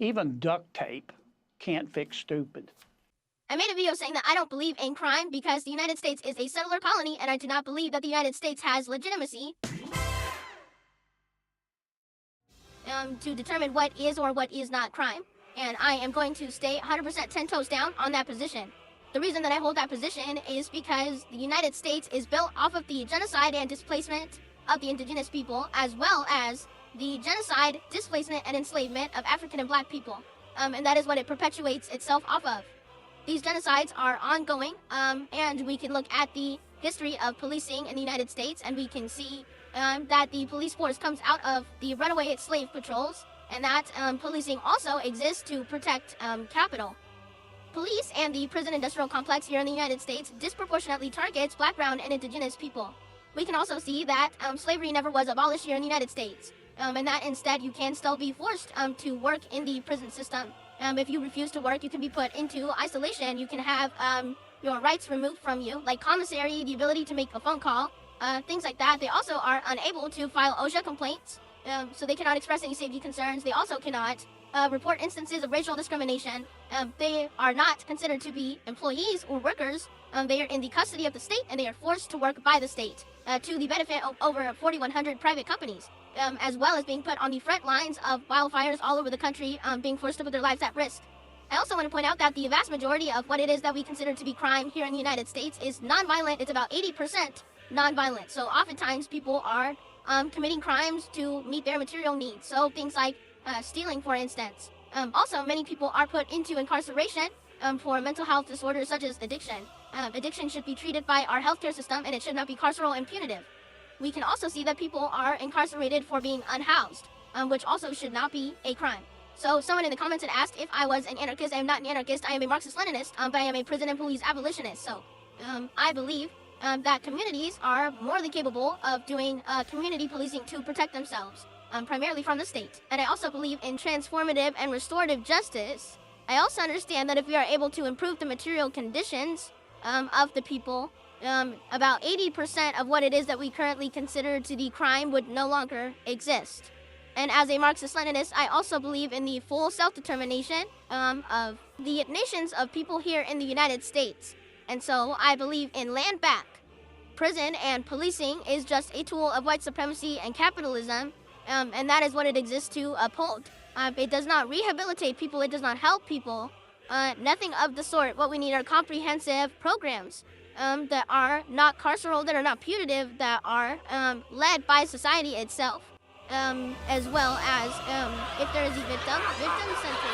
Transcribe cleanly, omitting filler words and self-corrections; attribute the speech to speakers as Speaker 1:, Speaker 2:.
Speaker 1: Even duct tape can't fix stupid.
Speaker 2: I made a video saying that I don't believe in crime because the United States is a settler colony and I do not believe that the United States has legitimacy to determine what is or what is not crime. And I am going to stay 100% 10 toes down on that position. The reason that I hold that position is because the United States is built off of the genocide and displacement of the indigenous people, as well as the genocide, displacement, and enslavement of African and Black people. And that is what it perpetuates itself off of. These genocides are ongoing, and we can look at the history of policing in the United States, and we can see that the police force comes out of the runaway slave patrols, and that policing also exists to protect capital. Police and the prison industrial complex here in the United States disproportionately targets Black, brown, and indigenous people. We can also see that slavery never was abolished here in the United States, and that instead you can still be forced to work in the prison system. If you refuse to work, you can be put into isolation. You can have your rights removed from you, like commissary, the ability to make a phone call, things like that. They also are unable to file OSHA complaints, so they cannot express any safety concerns. They also cannot report instances of racial discrimination. They are not considered to be employees or workers. They are in the custody of the state, and they are forced to work by the state to the benefit of over 4,100 private companies, as well as being put on the front lines of wildfires all over the country, being forced to put their lives at risk. I also want to point out that the vast majority of what it is that we consider to be crime here in the United States is nonviolent. It's about 80% nonviolent. So oftentimes people are committing crimes to meet their material needs. So things like stealing, for instance. Also, many people are put into incarceration for mental health disorders such as addiction. Addiction should be treated by our healthcare system, and it should not be carceral and punitive. We can also see that people are incarcerated for being unhoused, which also should not be a crime. So someone in the comments had asked if I was an anarchist. I am not an anarchist. I am a Marxist-Leninist, but I am a prison and police abolitionist. So I believe that communities are more than capable of doing community policing to protect themselves, primarily from the state. And I also believe in transformative and restorative justice. I also understand that if we are able to improve the material conditions of the people, about 80% of what it is that we currently consider to be crime would no longer exist. And as a Marxist-Leninist, I also believe in the full self-determination of the nations of people here in the United States. And so I believe in land back. Prison and policing is just a tool of white supremacy and capitalism, and that is what it exists to uphold. It does not rehabilitate people. It does not help people. Nothing of the sort. What we need are comprehensive programs that are not carceral, that are not punitive, that are led by society itself, as well as, if there is a victim, victim-centered.